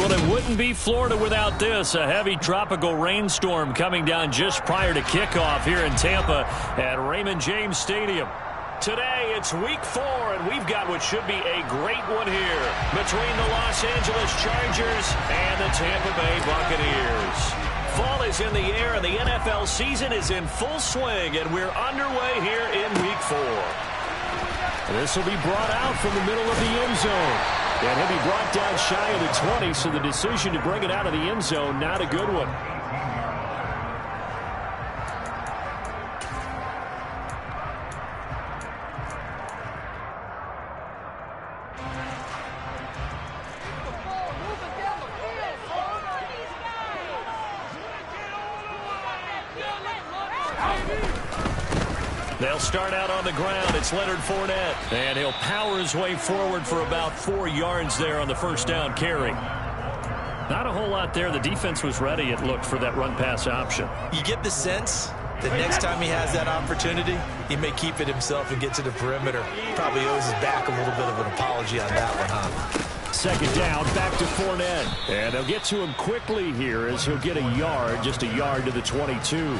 Well, it wouldn't be Florida without this. A heavy tropical rainstorm coming down just prior to kickoff here in Tampa at Raymond James Stadium. Today, it's week 4, and we've got what should be a great one here between the Los Angeles Chargers and the Tampa Bay Buccaneers. Fall is in the air, and the NFL season is in full swing, and we're underway here in week 4. This will be brought out from the middle of the end zone. And he'll be brought down shy of the 20, so the decision to bring it out of the end zone, not a good one. They'll start out on the ground. It's Leonard Fournette. And he'll power his way forward for about 4 yards there on the first down carry. Not a whole lot there. The defense was ready, it looked, for that run-pass option. You get the sense that next time he has that opportunity, he may keep it himself and get to the perimeter. Probably owes his back a little bit of an apology on that one, huh? Second down, back to Fournette. And they'll get to him quickly here as he'll get a yard, just a yard to the 22.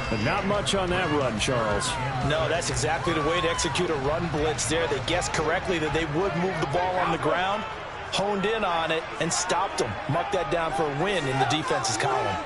But not much on that run, Charles. No, that's exactly the way to execute a run blitz there. They guessed correctly that they would move the ball on the ground, honed in on it, and stopped them. Marked that down for a win in the defense's column.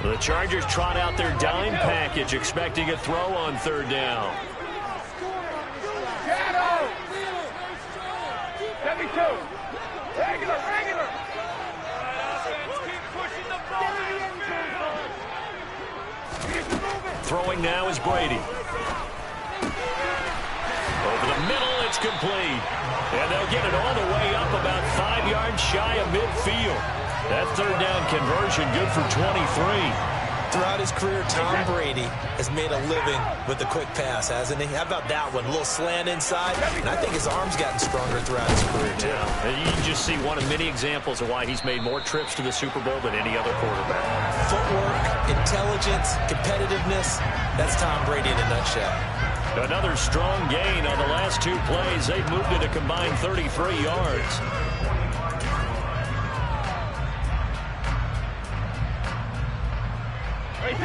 The Chargers trot out their dime package, expecting a throw on third down. Throwing now is Brady. Over the middle, it's complete. And they'll get it all the way up about 5 yards shy of midfield. That third down conversion good for 23. Throughout his career, Tom Brady has made a living with the quick pass, hasn't he? How about that one? A little slant inside. And I think his arm's gotten stronger throughout his career, too. Yeah. You can just see one of many examples of why he's made more trips to the Super Bowl than any other quarterback. Footwork, intelligence, competitiveness. That's Tom Brady in a nutshell. Another strong gain on the last 2 plays. They've moved it a combined 33 yards.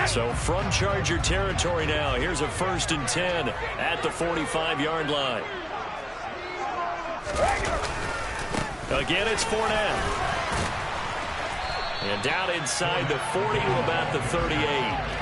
So from Charger territory now, here's a 1st and 10 at the 45-yard line. Again, it's Fournette. And down inside the 40 to about the 38.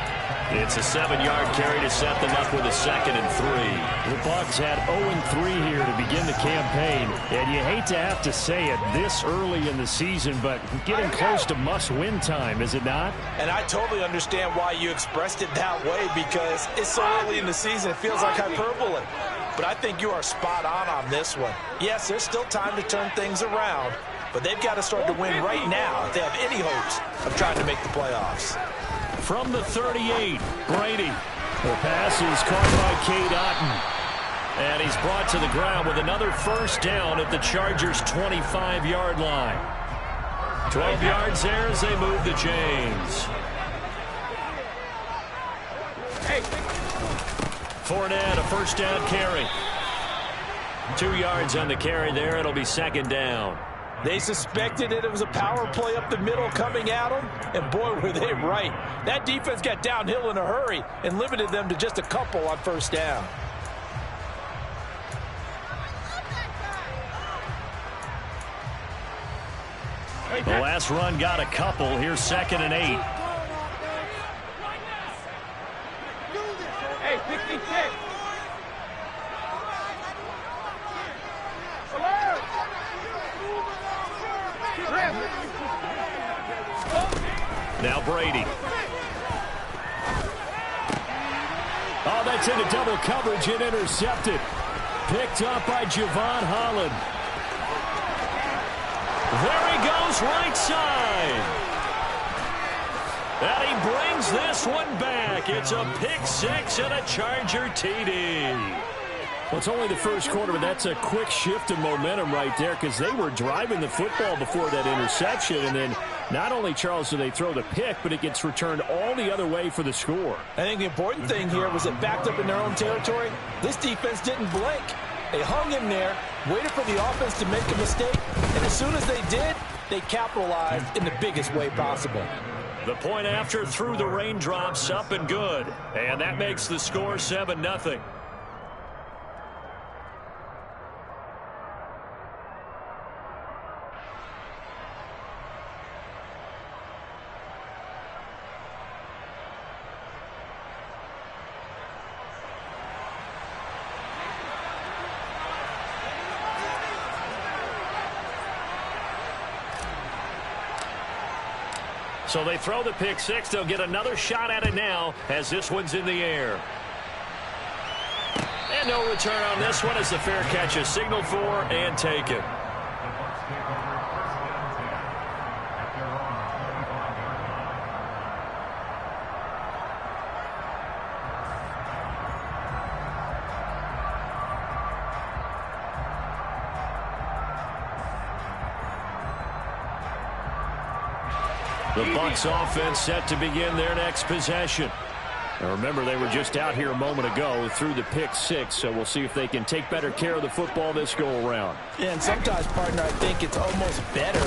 It's a 7-yard carry to set them up with a 2nd and 3. The Bucs had 0-3 here to begin the campaign, and you hate to have to say it this early in the season, but getting close to must-win time, is it not? And I totally understand why you expressed it that way, because it's so early in the season, it feels like hyperbole. But I think you are spot on this one. Yes, there's still time to turn things around, but they've got to start to win right now if they have any hopes of trying to make the playoffs. From the 38, Brady. The pass is caught by Cade Otton. And he's brought to the ground with another first down at the Chargers' 25-yard line. 12 yards there as they move the chains. Fournette, a first down carry. 2 yards on the carry there. It'll be 2nd down. They suspected that it was a power play up the middle coming at them, and boy, were they right. That defense got downhill in a hurry and limited them to just a couple on first down. The last run got a couple. Here's 2nd and 8. Hey, 66. Now Now Brady. Oh, that's into double coverage and intercepted. Picked up by Javon Holland. There he goes, right side. And he brings this one back. It's a pick six and a Charger TD. Well, it's only the first quarter, but that's a quick shift in momentum right there because they were driving the football before that interception. And then not only, Charles, do they throw the pick, but it gets returned all the other way for the score. I think the important thing here was it backed up in their own territory. This defense didn't blink. They hung in there, waited for the offense to make a mistake, and as soon as they did, they capitalized in the biggest way possible. The point after through the raindrops, up and good. And that makes the score 7-0. So they throw the pick six. They'll get another shot at it now as this one's in the air. And no return on this one as the fair catch is signaled for and taken. The Bucs offense set to begin their next possession. Now remember, they were just out here a moment ago through the pick six, so we'll see if they can take better care of the football this go-around. Yeah, and sometimes, partner, I think it's almost better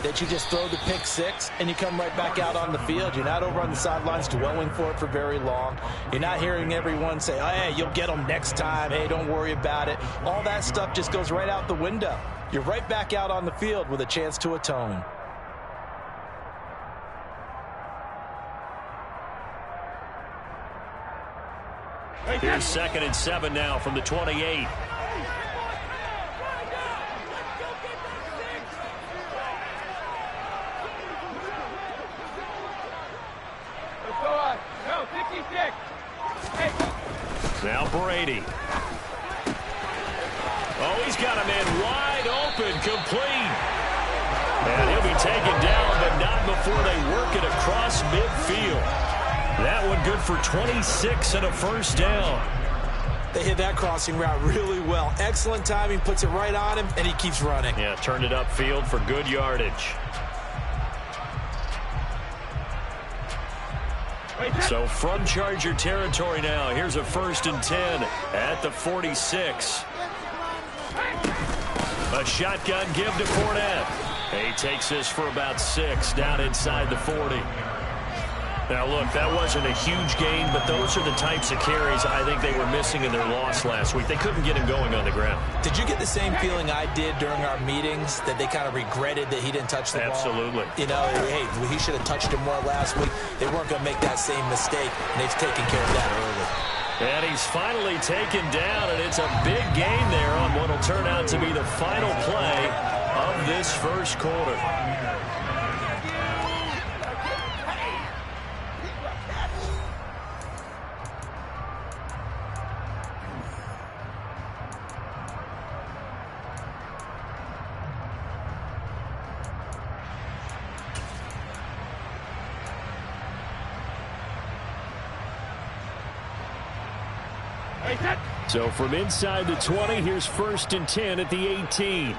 that you just throw the pick six and you come right back out on the field. You're not over on the sidelines dwelling for it for very long. You're not hearing everyone say, oh, hey, you'll get them next time. Hey, don't worry about it. All that stuff just goes right out the window. You're right back out on the field with a chance to atone. Here's 2nd and 7 now from the 28. Let's go on. No, 56. Hey. Now Brady. Oh, he's got a man wide open, complete. And he'll be taken down, but not before they work it across midfield. That one good for 26 and a first down. They hit that crossing route really well. Excellent timing, puts it right on him, and he keeps running. Yeah, turned it upfield for good yardage. So from Charger territory now, here's a 1st and 10 at the 46. A shotgun give to Fournette. He takes this for about 6 down inside the 40. Now, look, that wasn't a huge gain, but those are the types of carries I think they were missing in their loss last week. They couldn't get him going on the ground. Did you get the same feeling I did during our meetings, that they kind of regretted that he didn't touch the ball? Absolutely. You know, hey, he should have touched him more last week. They weren't going to make that same mistake, and they've taken care of that early. And he's finally taken down, and it's a big gain there on what will turn out to be the final play of this first quarter. So from inside the 20, here's 1st and 10 at the 18.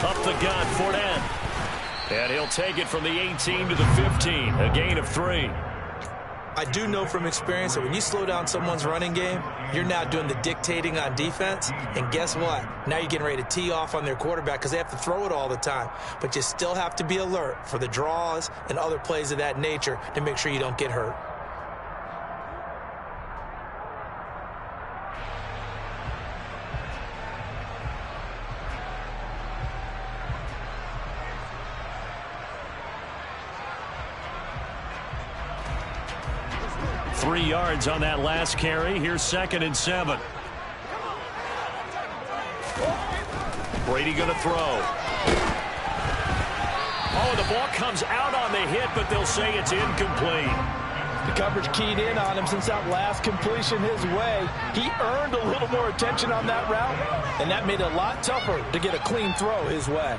Up the gut, Fournette. And he'll take it from the 18 to the 15, a gain of 3. I do know from experience that when you slow down someone's running game, you're now doing the dictating on defense. And guess what? Now you're getting ready to tee off on their quarterback because they have to throw it all the time. But you still have to be alert for the draws and other plays of that nature to make sure you don't get hurt. Yards on that last carry. Here's 2nd and 7. Brady going to throw. Oh, the ball comes out on the hit, but they'll say it's incomplete. The coverage keyed in on him since that last completion his way. He earned a little more attention on that route, and that made it a lot tougher to get a clean throw his way.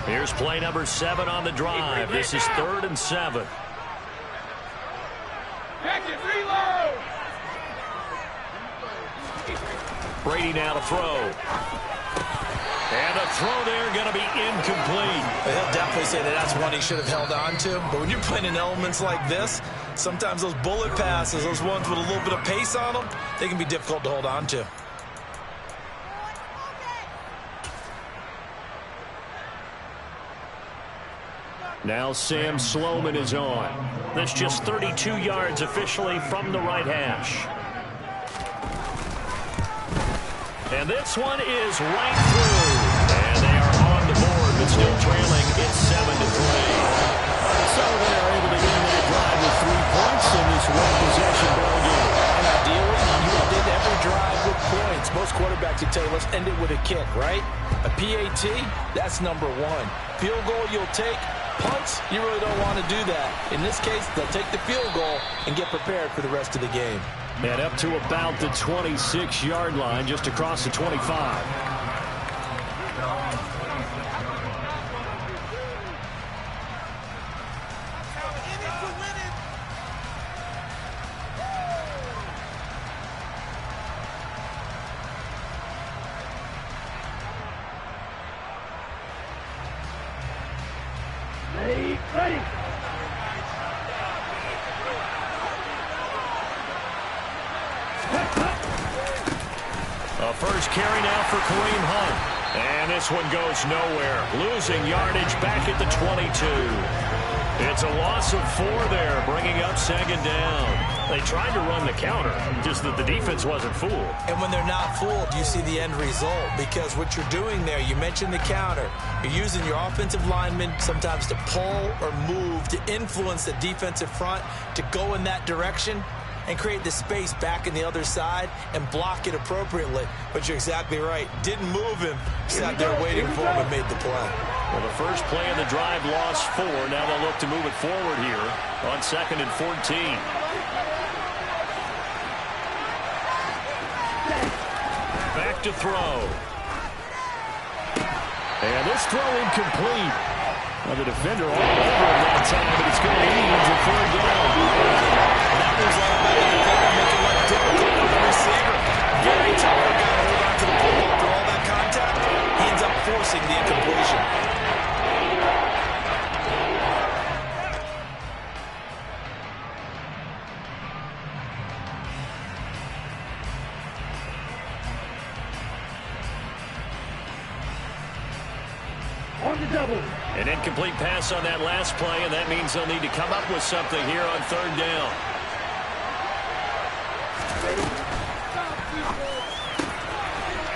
Here's play number 7 on the drive. This is 3rd and 7. Brady now to throw. And a throw there going to be incomplete. He'll definitely say that that's one he should have held on to. But when you're playing in elements like this, sometimes those bullet passes, those ones with a little bit of pace on them, they can be difficult to hold on to. Now Sam Sloman is on. That's just 32 yards officially from the right hash. And this one is right through. And they are on the board, but still trailing. It's 7-3. So they are able to get into the drive with 3 points in this one-possession ball game. And ideally, you did every drive with points. Most quarterbacks would tell you, let's end it with a kick, right? A PAT, that's number 1. Field goal you'll take. Punts, you really don't want to do that. In this case, they'll take the field goal and get prepared for the rest of the game. And up to about the 26-yard line, just across the 25. Ready. A first carry now for Kareem Hunt. And this one goes nowhere. Losing yardage back at the 22. It's a loss of 4 there, bringing up 2nd down. They tried to run the counter, just that the defense wasn't fooled. And when they're not fooled, you see the end result. Because what you're doing there, you mentioned the counter. You're using your offensive linemen sometimes to pull or move, to influence the defensive front, to go in that direction and create the space back in the other side and block it appropriately. But you're exactly right. Didn't move him. Sat there waiting for him and made the play. Well, the first play of the drive lost 4. Now they'll look to move it forward here on 2nd and 14. Back to throw. And this throw incomplete. Well, the defender all over it that time, but it's going to lead to 3rd down. That was all about the defender making life difficult for the receiver. Very tough guy to hold on to the ball after all that contact. He ends up forcing the incompletion. An incomplete pass on that last play, and that means they'll need to come up with something here on 3rd down.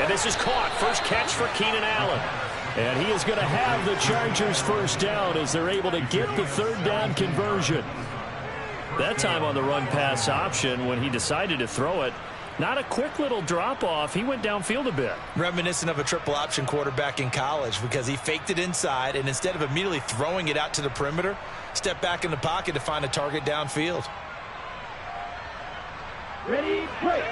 And this is caught. First catch for Keenan Allen. And he is going to have the Chargers first down as they're able to get the 3rd down conversion. That time on the run-pass option when he decided to throw it. Not a quick little drop-off. He went downfield a bit. Reminiscent of a triple option quarterback in college because he faked it inside, and instead of immediately throwing it out to the perimeter, stepped back in the pocket to find a target downfield. Ready, play.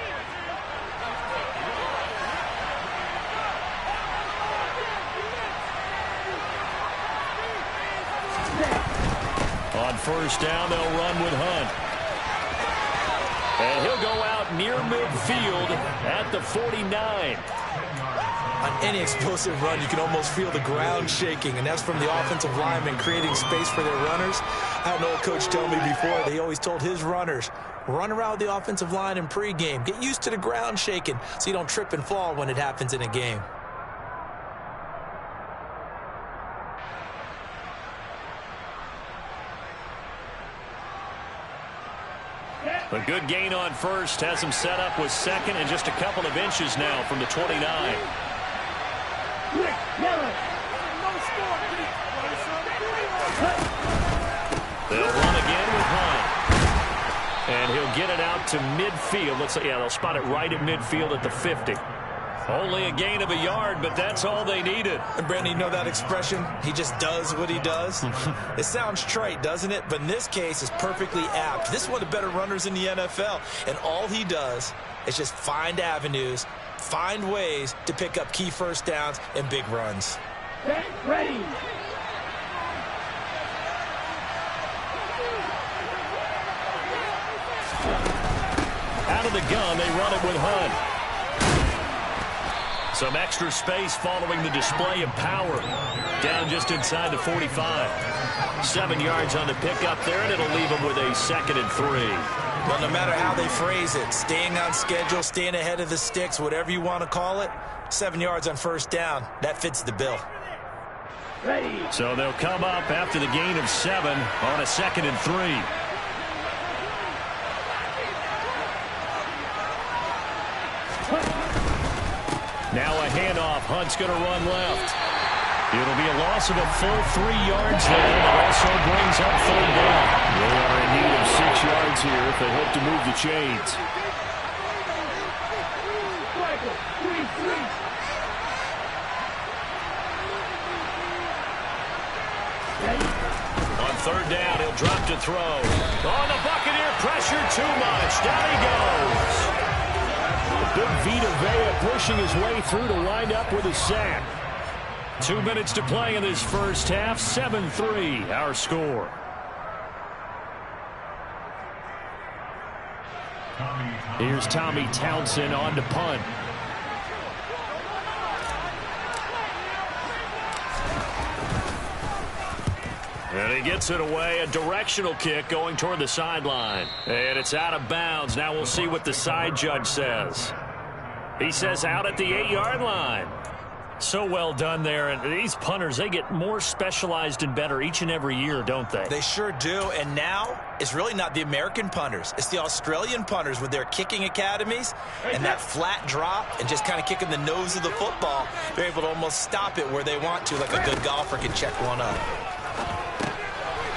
On 1st down, they'll run with Hunt. And he'll go out near midfield at the 49. On any explosive run, you can almost feel the ground shaking, and that's from the offensive linemen creating space for their runners. I had an old coach tell me before, they always told his runners, run around the offensive line in pregame. Get used to the ground shaking so you don't trip and fall when it happens in a game. A good gain on 1st has him set up with 2nd and just a couple of inches now from the 29. Quick, yellow. No score. get it out to midfield. Let's say, yeah, they'll spot it right at midfield at the 50. Only a gain of a yard, but that's all they needed. And Brandon, you know that expression? He just does what he does. It sounds trite, doesn't it? But in this case, it's perfectly apt. This is one of the better runners in the NFL. And all he does is just find avenues, find ways to pick up key first downs and big runs. Get ready. Out of the gun, they run it with Hunt. Some extra space following the display of power. Down just inside the 45. 7 yards on the pickup there, and it'll leave them with a 2nd and 3. Well, no matter how they phrase it, staying on schedule, staying ahead of the sticks, whatever you want to call it, 7 yards on first down, that fits the bill. Ready. So they'll come up after the gain of 7 on a 2nd and 3. Now a handoff. Hunt's going to run left. It'll be a loss of a full 3 yards there. It also brings up 3rd down. They are in need of 6 yards here if they hope to move the chains. On 3rd down, he'll drop to throw. Oh, the Buccaneer pressure too much. Down he goes. Big Vita Vea pushing his way through to wind up with a sack. 2 minutes to play in this first half. 7-3 our score. Here's Tommy Townsend on to punt. And he gets it away. A directional kick going toward the sideline. And it's out of bounds. Now we'll see what the side judge says. He says out at the 8-yard line. So well done there. And these punters, they get more specialized and better each and every year, don't they? They sure do. And now it's really not the American punters. It's the Australian punters with their kicking academies and that flat drop and just kind of kicking the nose of the football. They're able to almost stop it where they want to, like a good golfer can check one up.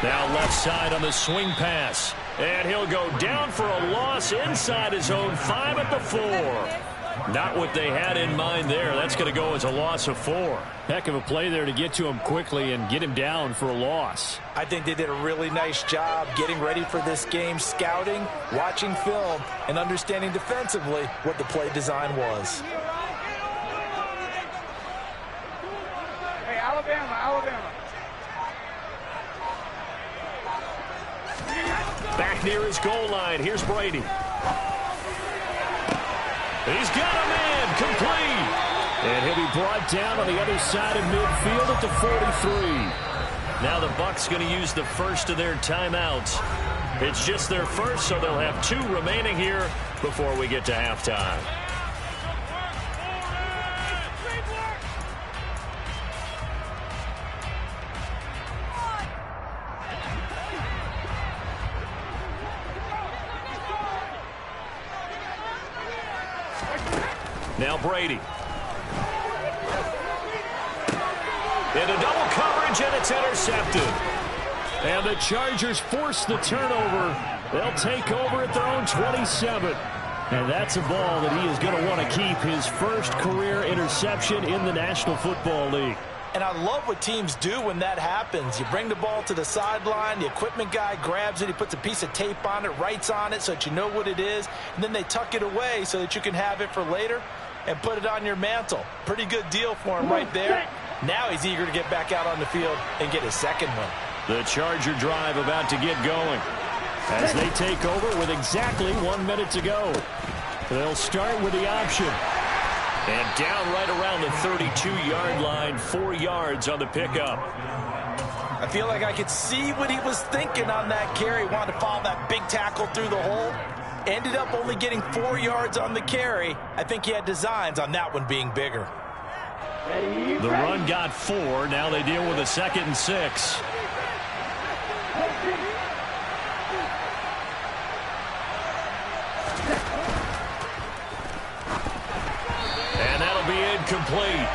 Now left side on the swing pass. And he'll go down for a loss inside his own 5 at the 4. Not what they had in mind there. That's going to go as a loss of 4. Heck of a play there to get to him quickly and get him down for a loss. I think they did a really nice job getting ready for this game, scouting, watching film, and understanding defensively what the play design was. Hey, Alabama. Back near his goal line. Here's Brady. He's got a man complete. And he'll be brought down on the other side of midfield at the 43. Now the Bucs going to use the first of their timeouts. It's just their first, so they'll have 2 remaining here before we get to halftime. Now Brady. Into double coverage, and it's intercepted. And the Chargers force the turnover. They'll take over at their own 27. And that's a ball that he is going to want to keep, his first career interception in the National Football League. And I love what teams do when that happens. You bring the ball to the sideline, the equipment guy grabs it, he puts a piece of tape on it, writes on it so that you know what it is, and then they tuck it away so that you can have it for later and put it on your mantle. Pretty good deal for him right there. Now he's eager to get back out on the field and get his second one. The Charger drive about to get going as they take over with exactly 1 minute to go. They'll start with the option. And down right around the 32-yard line, 4 yards on the pickup. I feel like I could see what he was thinking on that carry. Wanted to follow that big tackle through the hole. Ended up only getting 4 yards on the carry. I think he had designs on that one being bigger. The run got 4. Now they deal with a 2nd and 6. And that'll be incomplete.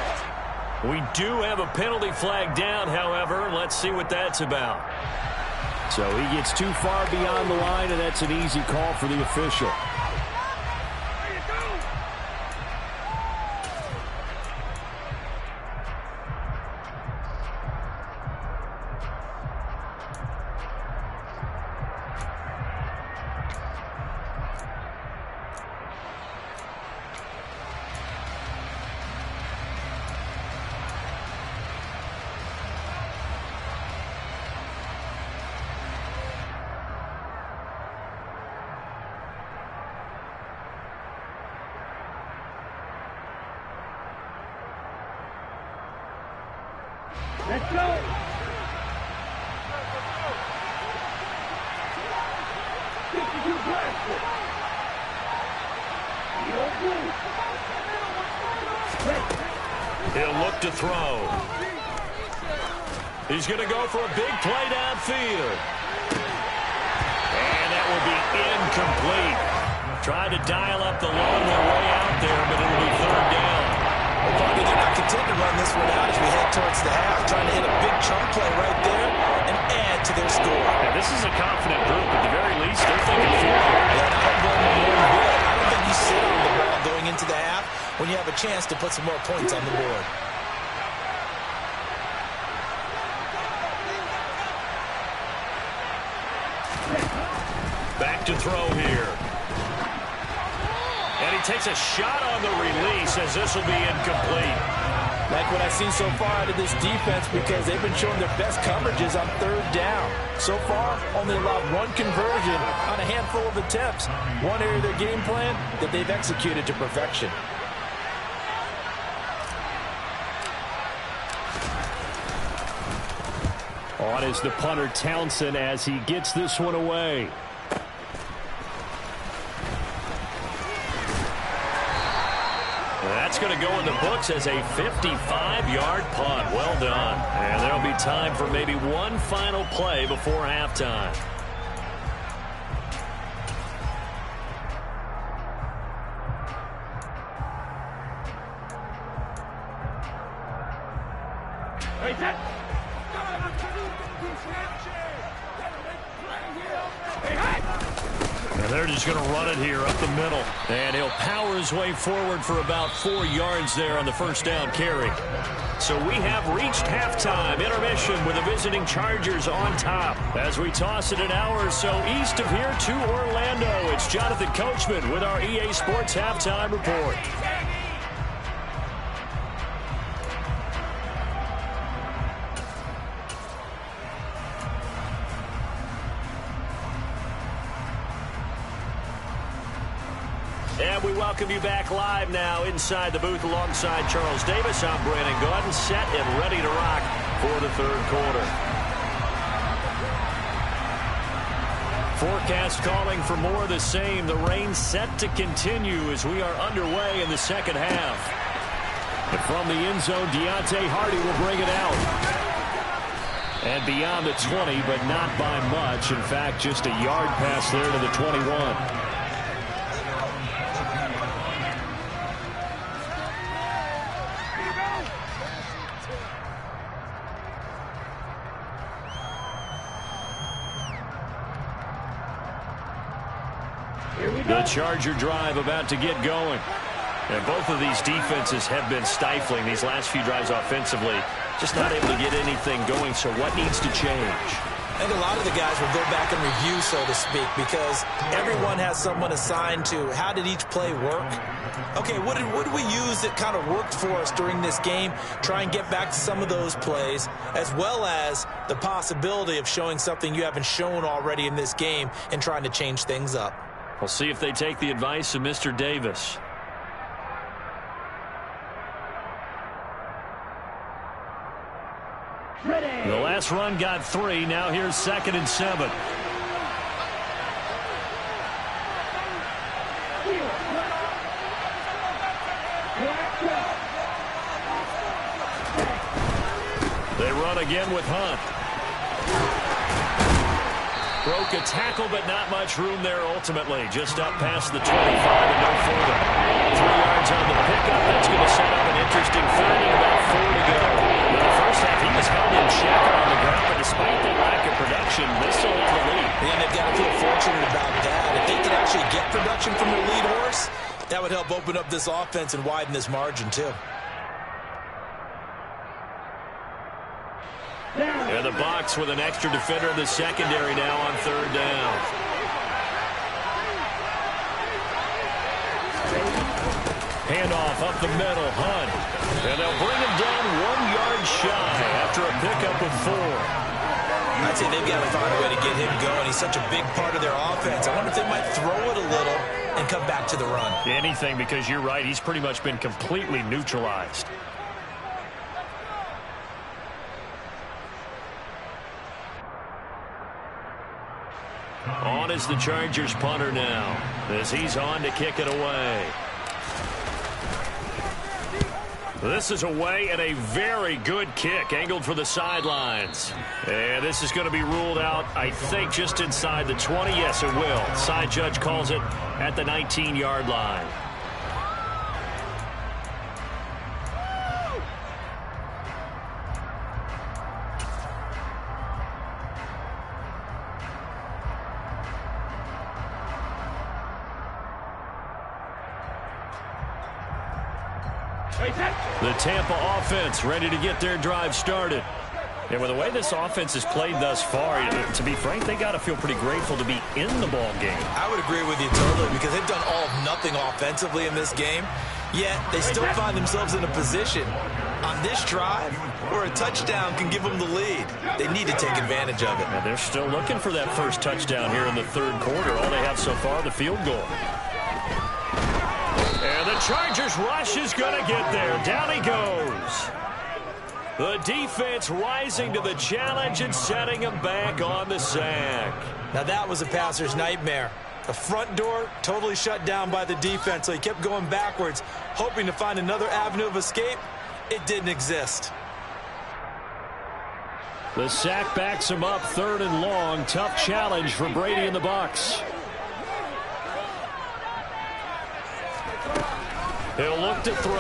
We do have a penalty flag down, however. Let's see what that's about. So he gets too far beyond the line, and that's an easy call for the official. Let's go. He'll look to throw. He's going to go for a big play downfield. And that will be incomplete. Tried to dial up the longer way out there, but it'll be third down. Well, Bobby, they're not content to run this one out as we head towards the half, trying to hit a big chunk play right there and add to their score. Yeah, this is a confident group. At the very least, they're thinking field goal. Yeah, I don't blame them one bit. I don't think you sit on the ball going into the half when you have a chance to put some more points on the board. Back to throw here. And he takes a shot on the release as this will be incomplete. Like what I've seen so far out of this defense, because they've been showing their best coverages on third down. So far, only allowed one conversion on a handful of attempts. One area of their game plan that they've executed to perfection. On is the punter Townsend as he gets this one away. That's going to go in the books as a 55-yard punt. Well done. And there'll be time for maybe one final play before halftime. And they're just going to run it here up the middle. And he'll power his way forward for about 4 yards there on the first down carry. So we have reached halftime. Intermission with the visiting Chargers on top. As we toss it an hour or so east of here to Orlando, it's Jonathan Coachman with our EA Sports Halftime Report. And we welcome you back live now inside the booth alongside Charles Davis. I'm Brandon Gaudin, set and ready to rock for the third quarter. Forecast calling for more of the same. The rain set to continue as we are underway in the second half. And from the end zone, Deontay Hardy will bring it out. And beyond the 20, but not by much. In fact, just a yard pass there to the 21. The Charger drive about to get going. And both of these defenses have been stifling these last few drives offensively. Just not able to get anything going, so what needs to change? I think a lot of the guys will go back and review, so to speak, because everyone has someone assigned to how did each play work. Okay, what did we use that kind of worked for us during this game? Try and get back to some of those plays, as well as the possibility of showing something you haven't shown already in this game and trying to change things up. We'll see if they take the advice of Mr. Davis. Ready. The last run got 3. Now here's 2nd and 7. They run again with Hunt. Broke a tackle, but not much room there ultimately. Just up past the 25 and no further. 3 yards on the pickup. That's going to set up an interesting third and about 4 to go. Now, the first half, he was held in check on the ground, but despite that lack of production, they still have the lead. And they've got to feel fortunate about that. If they could actually get production from their lead horse, that would help open up this offense and widen this margin, too. In the box with an extra defender in the secondary now on third down. Handoff up the middle, Hunt. And they'll bring him down 1 yard shy after a pickup of 4. I'd say they've got to find a way to get him going. He's such a big part of their offense. I wonder if they might throw it a little and come back to the run. Anything, because you're right. He's pretty much been completely neutralized. On is the Chargers punter now, as he's on to kick it away. This is away and a very good kick, angled for the sidelines. And this is going to be ruled out, I think, just inside the 20. Yes, it will. Side judge calls it at the 19-yard line. The Tampa offense ready to get their drive started. And with the way this offense has played thus far, to be frank, they got to feel pretty grateful to be in the ball game. I would agree with you totally, because they've done all of nothing offensively in this game, yet they still find themselves in a position on this drive where a touchdown can give them the lead. They need to take advantage of it. And they're still looking for that first touchdown here in the third quarter. All they have so far, the field goal. And the Chargers rush is going to get there. Down he goes. The defense rising to the challenge and setting him back on the sack. Now that was a passer's nightmare. The front door totally shut down by the defense, so he kept going backwards, hoping to find another avenue of escape. It didn't exist. The sack backs him up, 3rd and long. Tough challenge for Brady in the box. He'll look to throw.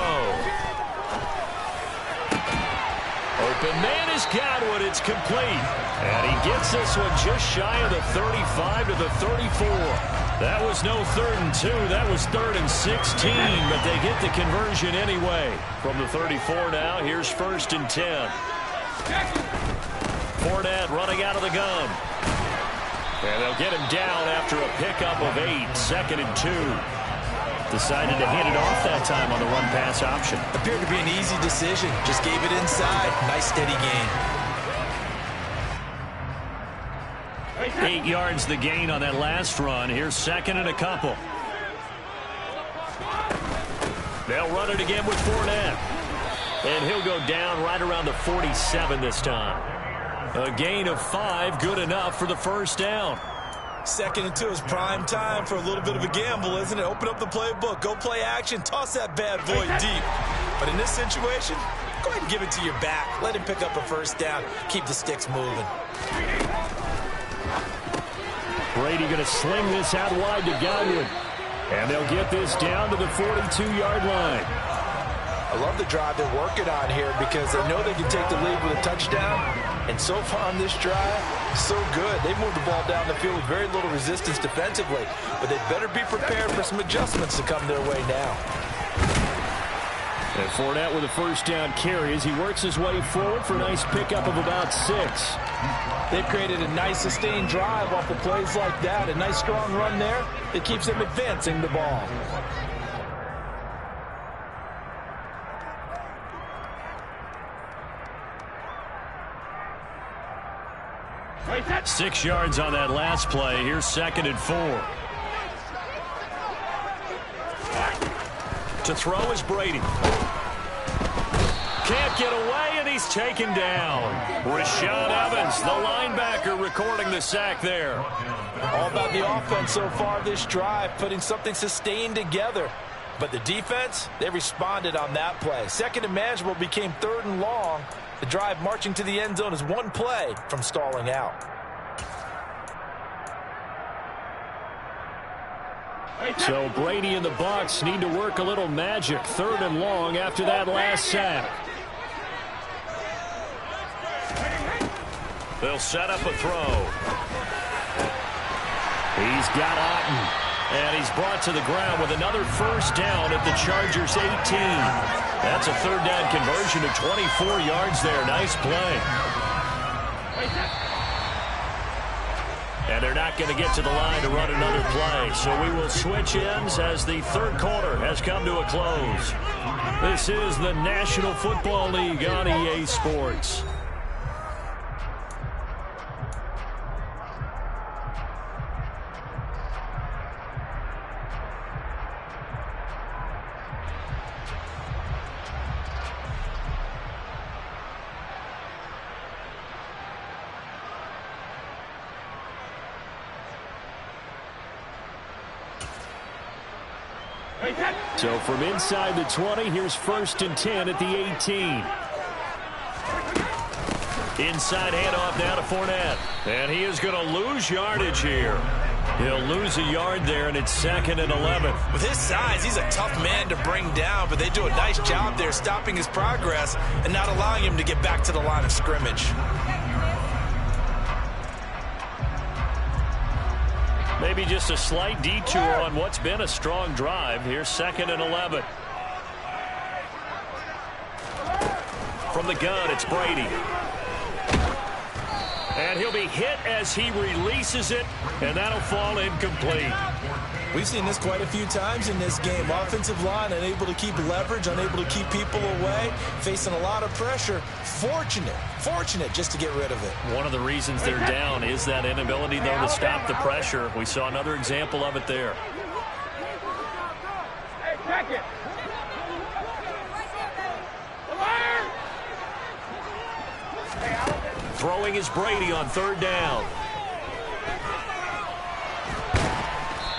Open man is Godwin. It's complete. And he gets this one just shy of the 35 to the 34. That was no 3rd and 2. That was 3rd and 16. But they get the conversion anyway. From the 34 now, here's 1st and 10. Fournette running out of the gun. And they'll get him down after a pickup of 8. 2nd and 2. Decided to hand it off that time on the run-pass option. Appeared to be an easy decision. Just gave it inside. Nice, steady gain. 8 yards the gain on that last run. Here's 2nd and a couple. They'll run it again with Fournette. And he'll go down right around the 47 this time. A gain of 5, good enough for the first down. 2nd and 2 is prime time for a little bit of a gamble, isn't it? Open up the playbook, go play action, toss that bad boy deep. But in this situation, go ahead and give it to your back. Let him pick up a first down. Keep the sticks moving. Brady going to sling this out wide to Godwin. And they'll get this down to the 42-yard line. I love the drive they're working on here because they know they can take the lead with a touchdown. And so far on this drive, so good. They've moved the ball down the field with very little resistance defensively. But they better be prepared for some adjustments to come their way now. And Fournette with a first down carry as he works his way forward for a nice pickup of about 6. They've created a nice sustained drive off of plays like that. A nice strong run there that keeps them advancing the ball. 6 yards on that last play. Here's 2nd and 4. To throw is Brady. Can't get away, and he's taken down. Rashaan Evans, the linebacker, recording the sack there. All about the offense so far this drive, putting something sustained together. But the defense, they responded on that play. 2nd and manageable became 3rd and long. The drive marching to the end zone is one play from stalling out. So Brady and the Bucs need to work a little magic. 3rd and long after that last sack. They'll set up a throw. He's got Otten. And he's brought to the ground with another first down at the Chargers' 18. That's a third down conversion of 24 yards there. Nice play. And they're not going to get to the line to run another play. So we will switch ends as the third quarter has come to a close. This is the National Football League on EA Sports. So from inside the 20, here's 1st and 10 at the 18. Inside handoff now to Fournette. And he is going to lose yardage here. He'll lose a yard there, and it's 2nd and 11. With his size, he's a tough man to bring down, but they do a nice job there stopping his progress and not allowing him to get back to the line of scrimmage. Maybe just a slight detour on what's been a strong drive. Here's 2nd and 11. From the gun, it's Brady. And he'll be hit as he releases it, and that'll fall incomplete. We've seen this quite a few times in this game. Offensive line unable to keep leverage, unable to keep people away, facing a lot of pressure. Fortunate just to get rid of it. One of the reasons they're down is that inability, though, to stop the pressure. We saw another example of it there. Hey, check it. Throwing is Brady on 3rd down.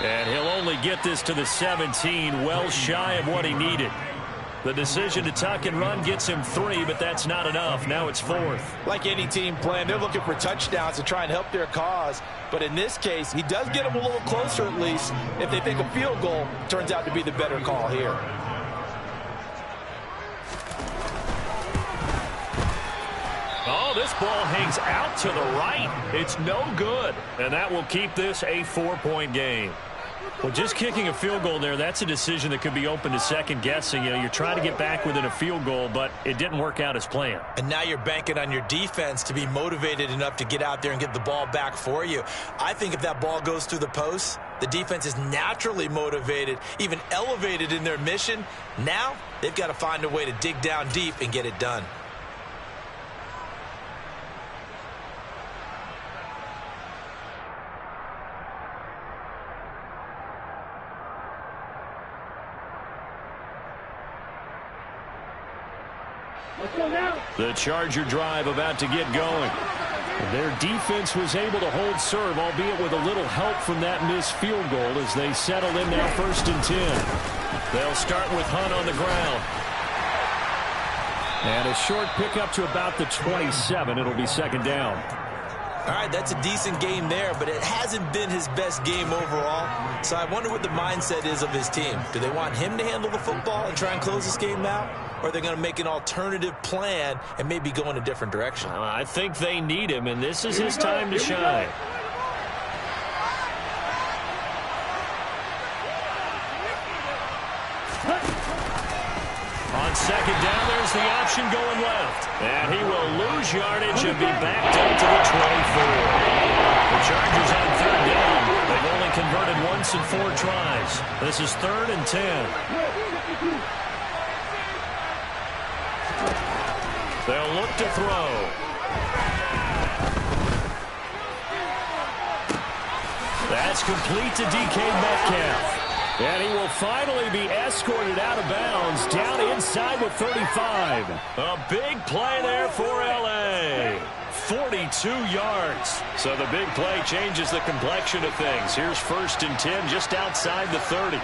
And he'll only get this to the 17, well shy of what he needed. The decision to tuck and run gets him 3, but that's not enough. Now it's 4th. Like any team playing, they're looking for touchdowns to try and help their cause. But in this case, he does get them a little closer at least. If they think a field goal turns out to be the better call here. Oh, this ball hangs out to the right. It's no good. And that will keep this a 4-point game. Well, just kicking a field goal there, that's a decision that could be open to second guessing. You know, you're trying to get back within a field goal, but it didn't work out as planned. And now you're banking on your defense to be motivated enough to get out there and get the ball back for you. I think if that ball goes through the post, the defense is naturally motivated, even elevated in their mission. Now they've got to find a way to dig down deep and get it done. The Charger drive about to get going. Their defense was able to hold serve, albeit with a little help from that missed field goal as they settle in now 1st and 10. They'll start with Hunt on the ground. And a short pickup to about the 27. It'll be 2nd down. All right, that's a decent game there, but it hasn't been his best game overall. So I wonder what the mindset is of his team. Do they want him to handle the football and try and close this game out? Or are they going to make an alternative plan and maybe go in a different direction? I think they need him, and this is his time to shine. On 2nd down, there's the option going left. And he will lose yardage and be backed up to the 24. The Chargers on 3rd down. They've only converted once in 4 tries. This is 3rd and 10. They'll look to throw. That's complete to DK Metcalf. And he will finally be escorted out of bounds down inside the 35. A big play there for L.A. 42 yards. So the big play changes the complexion of things. Here's 1st and 10 just outside the 30.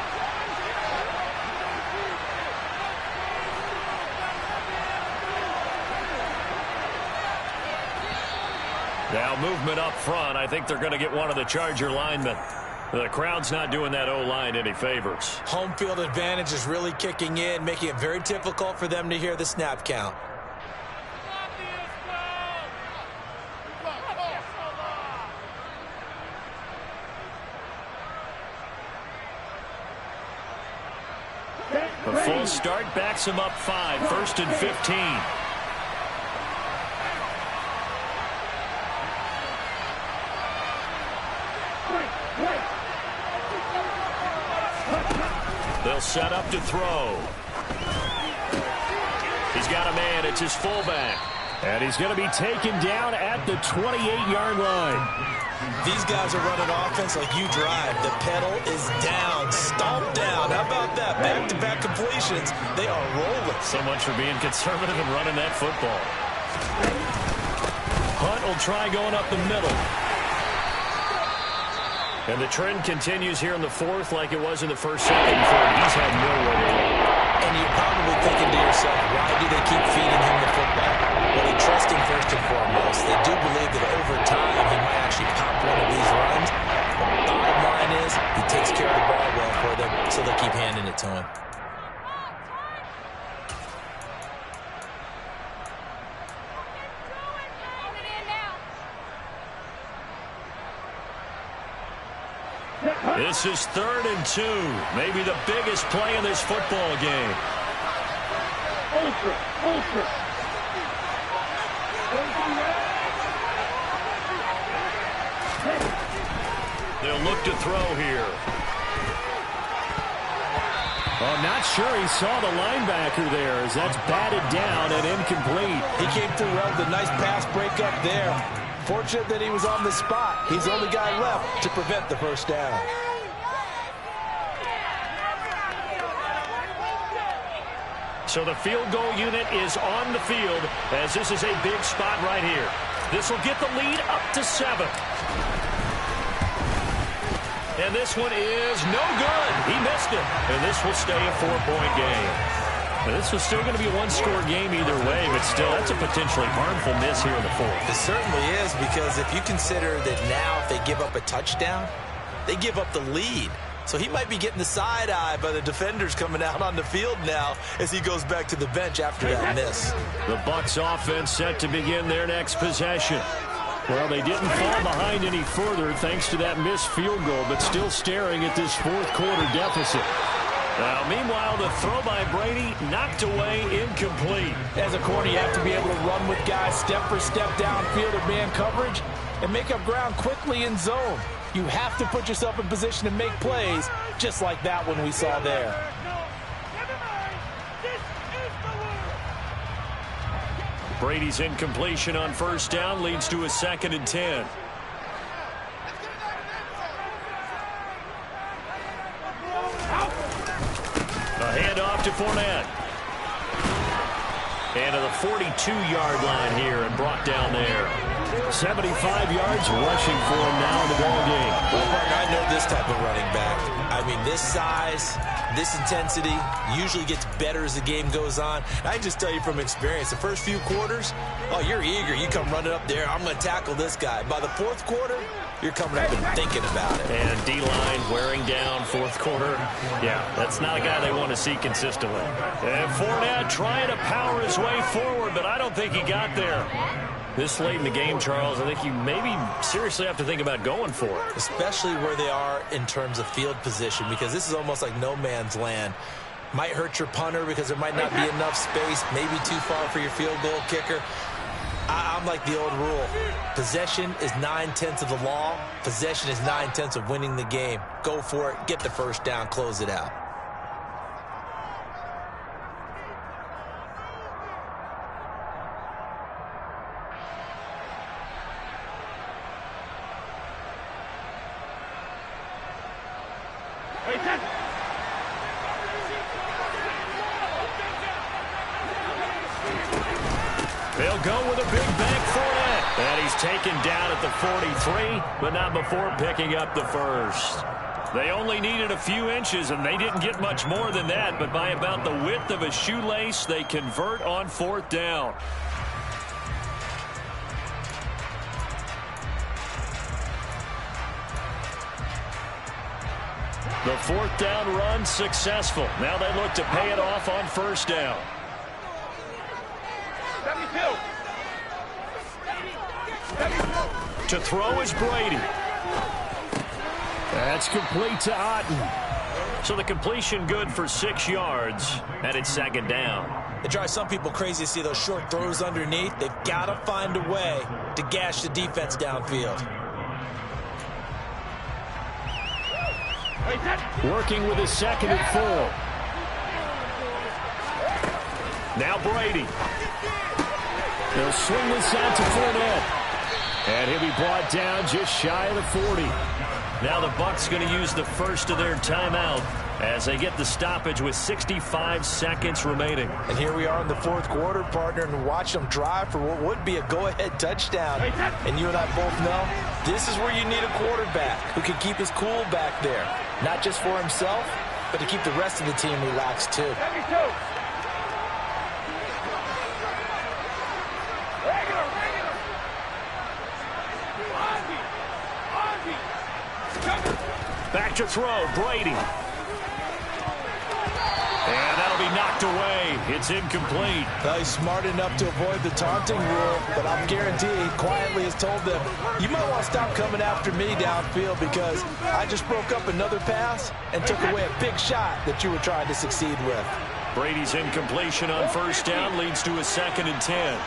Now movement up front. I think they're going to get one of the Charger linemen. The crowd's not doing that O-line any favors. Home field advantage is really kicking in, making it very difficult for them to hear the snap count. A full start backs him up 5, 1st and 15. They'll set up to throw. He's got a man. It's his fullback. And he's going to be taken down at the 28-yard line. These guys are running offense like you drive. The pedal is down, stomped down. How about that? Back-to-back completions. They are rolling. So much for being conservative and running that football. Hunt will try going up the middle. And the trend continues here in the 4th like it was in the 1st, 2nd, and 3rd. He's had nowhere to go. And you're probably thinking to yourself, why do they keep feeding him the football? Well, they trust him first and foremost. They do believe that over time he might actually pop one of these runs. The bottom line is he takes care of the ball well for them, so they'll keep handing it to him. This is 3rd and 2. Maybe the biggest play in this football game. Ultra. They'll look to throw here. Well, I'm not sure he saw the linebacker there as that's batted down and incomplete. He came through well with a nice pass break up there. Fortunate that he was on the spot. He's the only guy left to prevent the first down. So the field goal unit is on the field as this is a big spot right here. This will get the lead up to 7. And this one is no good. He missed it. And this will stay a 4-point game. Now, this was still going to be a one-score game either way, but still, that's a potentially harmful miss here in the 4th. It certainly is, because if you consider that now if they give up a touchdown, they give up the lead. So he might be getting the side eye by the defenders coming out on the field now as he goes back to the bench after that miss. The Bucs offense set to begin their next possession. Well, they didn't fall behind any further thanks to that missed field goal, but still staring at this 4th quarter deficit. Now, meanwhile, the throw by Brady knocked away, incomplete. As a corner, you have to be able to run with guys step for step downfield or man coverage and make up ground quickly in zone. You have to put yourself in position to make plays, just like that one we saw there. Brady's incompletion on 1st down leads to a 2nd and 10. A handoff to Fournette. And to the 42-yard line here and brought down there. 75 yards rushing for him now in the ball game. Well, partner, I know this type of running back. I mean, this size, this intensity usually gets better as the game goes on. I can just tell you from experience, the first few quarters, oh, you're eager. You come running up there, I'm going to tackle this guy. By the 4th quarter, you're coming up and thinking about it. And D-line wearing down 4th quarter. Yeah, that's not a guy they want to see consistently. And Fournette trying to power his way forward, but I don't think he got there. This late in the game, Charles, I think you maybe seriously have to think about going for it. Especially where they are in terms of field position, because this is almost like no man's land. Might hurt your punter because there might not be enough space, maybe too far for your field goal kicker. I'm like the old rule. Possession is 9/10 of the law. Possession is 9/10 of winning the game. Go for it. Get the first down. Close it out. They'll go with a big bank Fournette. And he's taken down at the 43, but not before picking up the first. They only needed a few inches, and they didn't get much more than that, but by about the width of a shoelace, they convert on 4th down. The 4th down run successful. Now they look to pay it off on 1st down. To throw is Brady. That's complete to Otten. So the completion good for 6 yards, and it's second down. It drives some people crazy to see those short throws underneath. They've got to find a way to gash the defense downfield. Working with his 2nd and 4. Now Brady. They'll swing this out to Fournette. And he'll be brought down just shy of the 40. Now the Bucs going to use the first of their timeout as they get the stoppage with 65 seconds remaining. And here we are in the 4th quarter, partner, and watch them drive for what would be a go-ahead touchdown. And you and I both know this is where you need a quarterback who can keep his cool back there. Not just for himself, but to keep the rest of the team relaxed too. Back to throw, Brady. And that'll be knocked away. It's incomplete. Well, he's smart enough to avoid the taunting rule, but I'm guaranteed he quietly has told them, you might want to stop coming after me downfield because I just broke up another pass and took away a big shot that you were trying to succeed with. Brady's incompletion on 1st down leads to a 2nd and 10.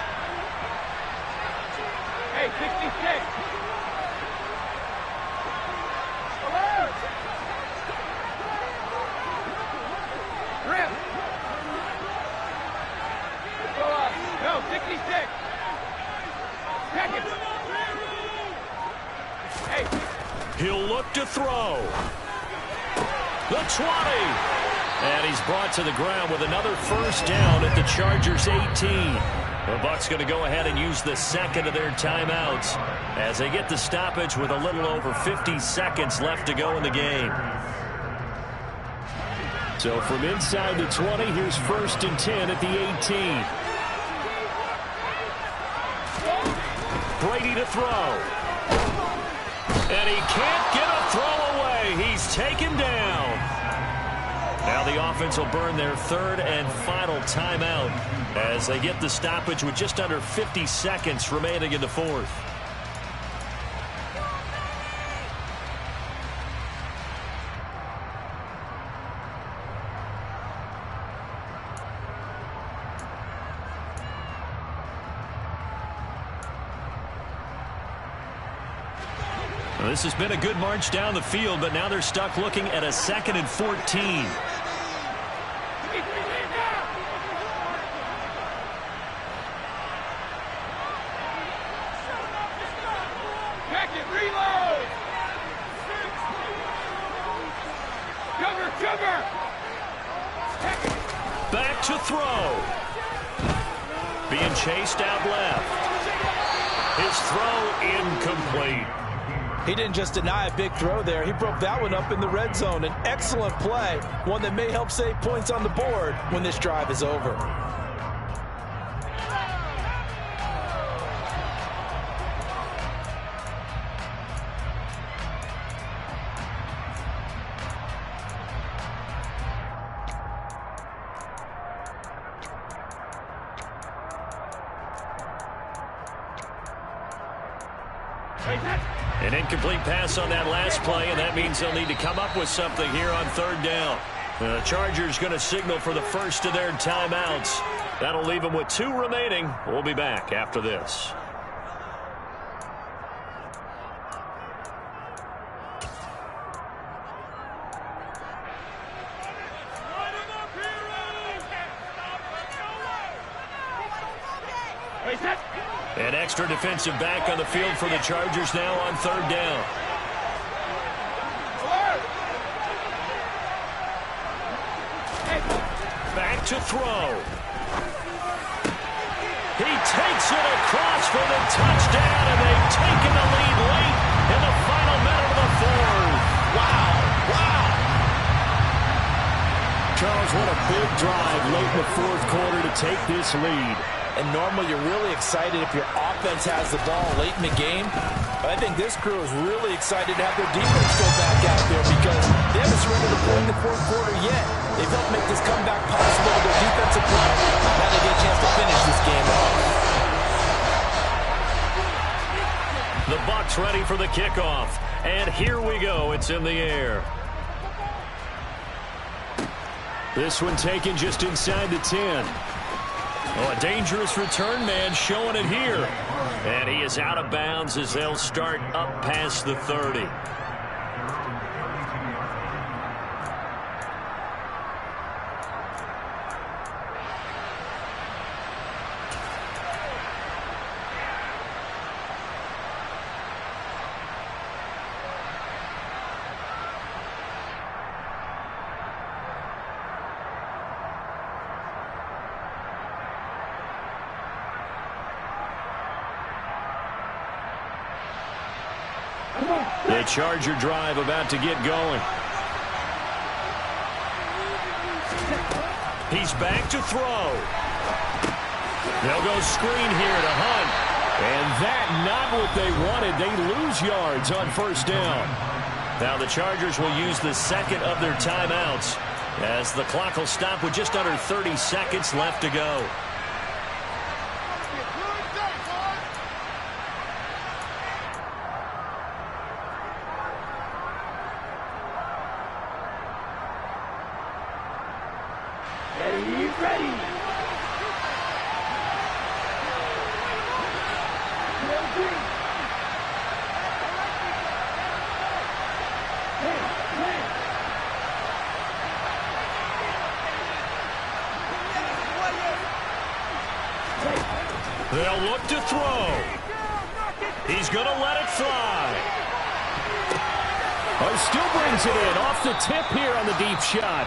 Hey, 66. No, 66. Second. Hey. He'll look to throw. The 20. And he's brought to the ground with another 1st down at the Chargers' 18. The Bucs going to go ahead and use the 2nd of their timeouts as they get the stoppage with a little over 50 seconds left to go in the game. So from inside the 20, here's 1st and 10 at the 18. Brady to throw. And he can't get a throw away. He's taken down. Now the offense will burn their 3rd and final timeout as they get the stoppage with just under 50 seconds remaining in the 4th. Well, this has been a good march down the field, but now they're stuck looking at a 2nd and 14. Back to throw. Being chased out left. His throw incomplete. He didn't just deny a big throw there. He broke that one up in the red zone. An excellent play, one that may help save points on the board when this drive is over. An incomplete pass on that last play, and that means they'll need to come up with something here on 3rd down. The Chargers going to signal for the first of their timeouts. That'll leave them with 2 remaining. We'll be back after this. An extra defensive back on the field for the Chargers now on 3rd down. Back to throw. He takes it across for the touchdown, and they've taken the lead late in the final minute of the 4th. Wow, wow. Charles, what a big drive late in the 4th quarter to take this lead. And normally you're really excited if your offense has the ball late in the game. But I think this crew is really excited to have their defense go back out there because they haven't surrendered a point in the 4th quarter yet. They've helped make this comeback possible with their defensive play. Now they get a chance to finish this game off. The Bucs ready for the kickoff. And here we go. It's in the air. This one taken just inside the 10. Oh, a dangerous return man showing it here. And he is out of bounds as they'll start up past the 30. The Charger drive about to get going. He's back to throw. They'll go screen here to Hunt. And that not what they wanted. They lose yards on first down. Now the Chargers will use the second of their timeouts as the clock will stop with just under 30 seconds left to go. They'll look to throw. He's going to let it fly. Oh, still brings it in off the tip here on the deep shot.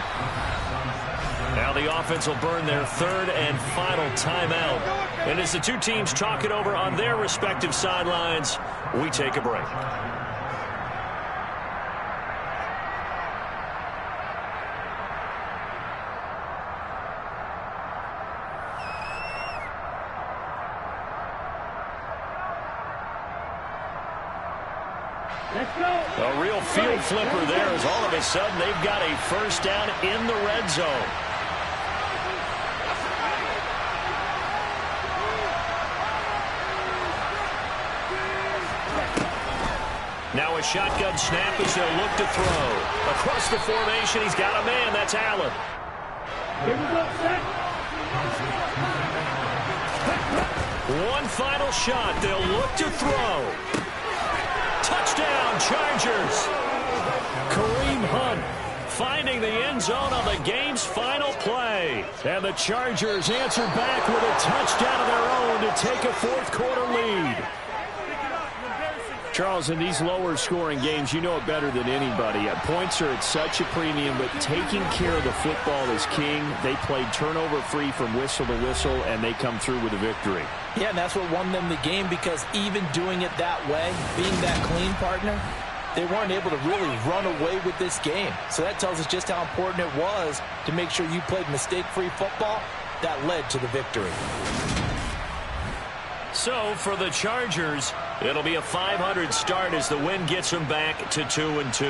Now the offense will burn their third and final timeout. And as the two teams talk it over on their respective sidelines, we take a break. A real field flipper there as all of a sudden they've got a first down in the red zone. Now a shotgun snap as they'll look to throw. Across the formation, he's got a man. That's Allen. One final shot. They'll look to throw. Touchdown, Chargers. Kareem Hunt finding the end zone on the game's final play. And the Chargers answer back with a touchdown of their own to take a fourth-quarter lead. Charles, in these lower-scoring games, you know it better than anybody. Points are at such a premium, but taking care of the football is king. They played turnover-free from whistle to whistle, and they come through with a victory. Yeah, and that's what won them the game, because even doing it that way, being that clean partner, they weren't able to really run away with this game. So that tells us just how important it was to make sure you played mistake-free football. That led to the victory. So for the Chargers, it'll be a 500 start as the win gets them back to 2-2.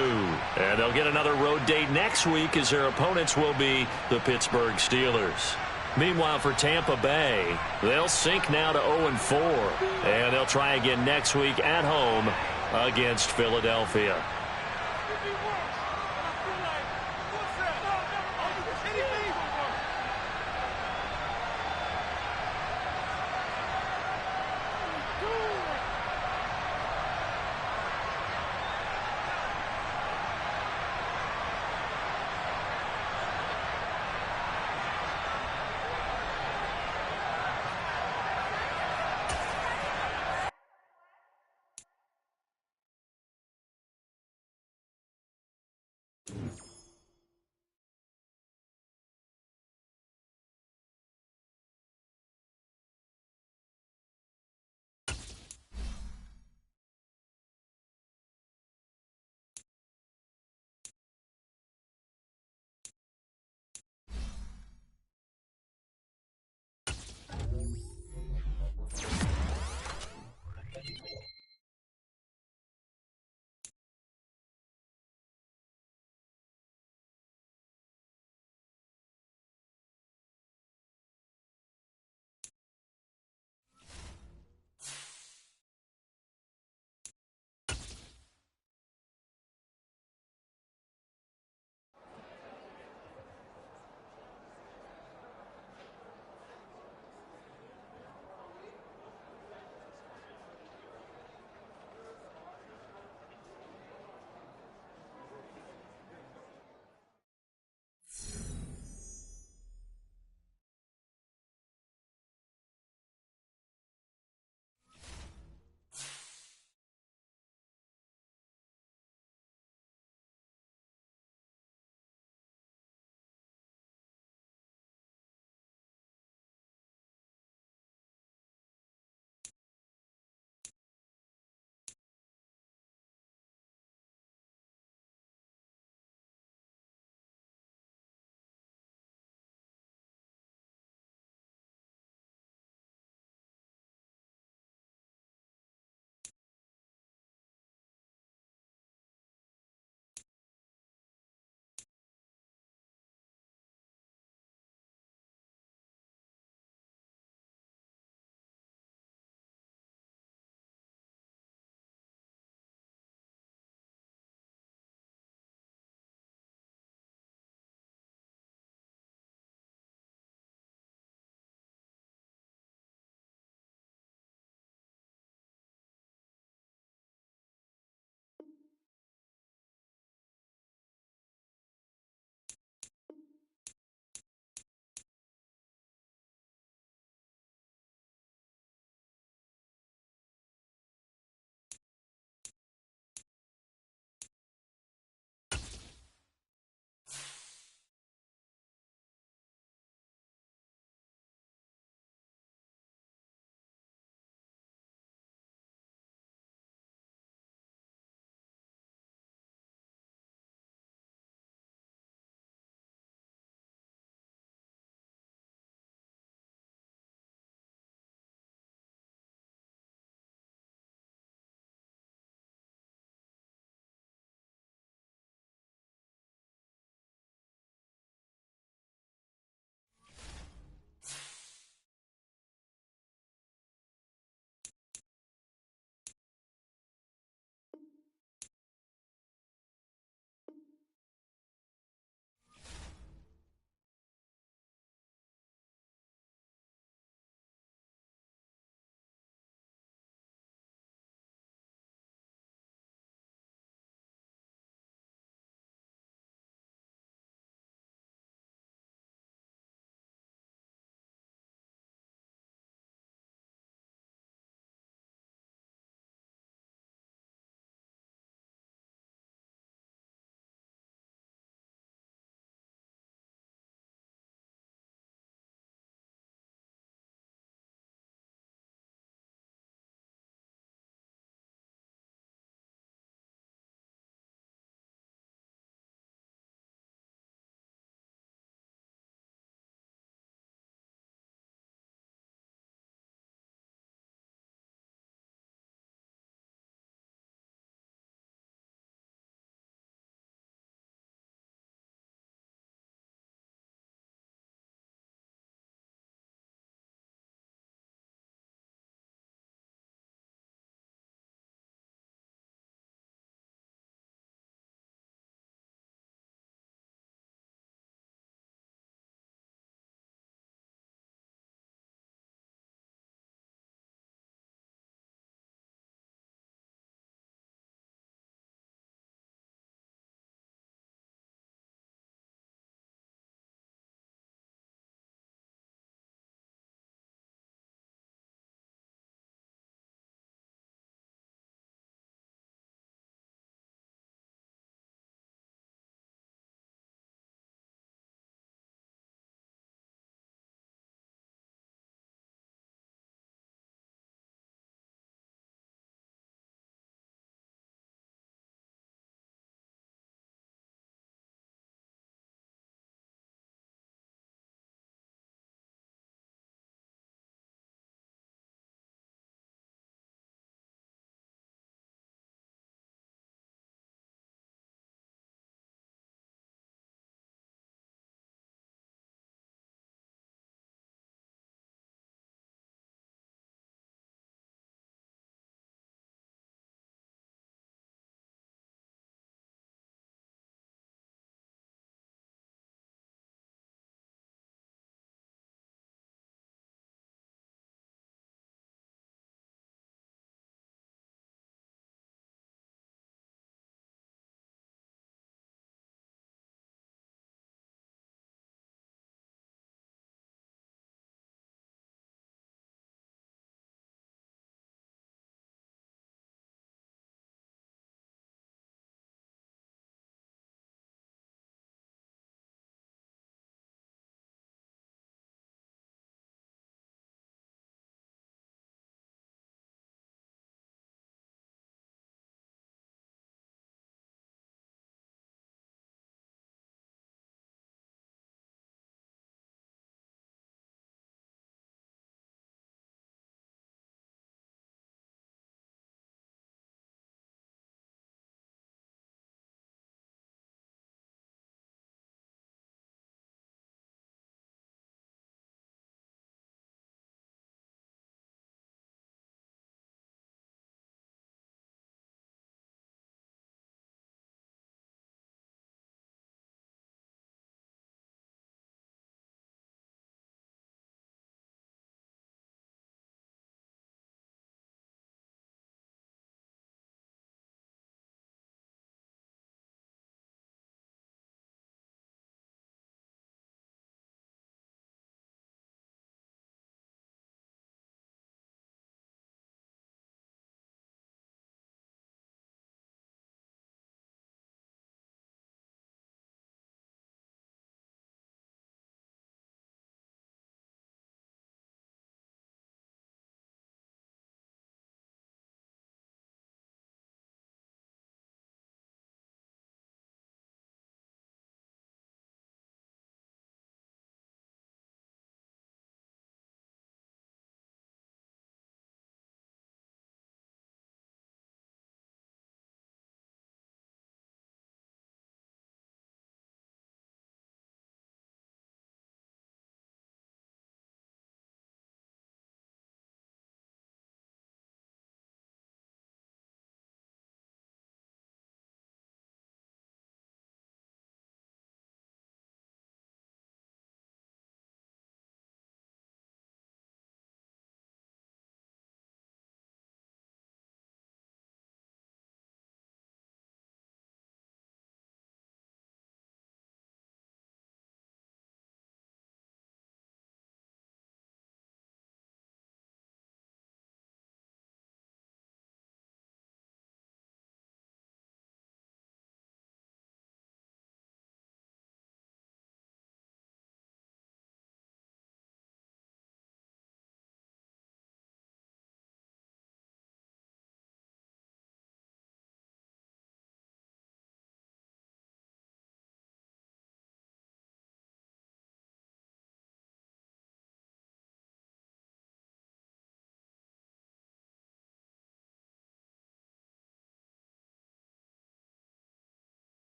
And they'll get another road date next week as their opponents will be the Pittsburgh Steelers. Meanwhile, for Tampa Bay, they'll sink now to 0-4. And they'll try again next week at home against Philadelphia.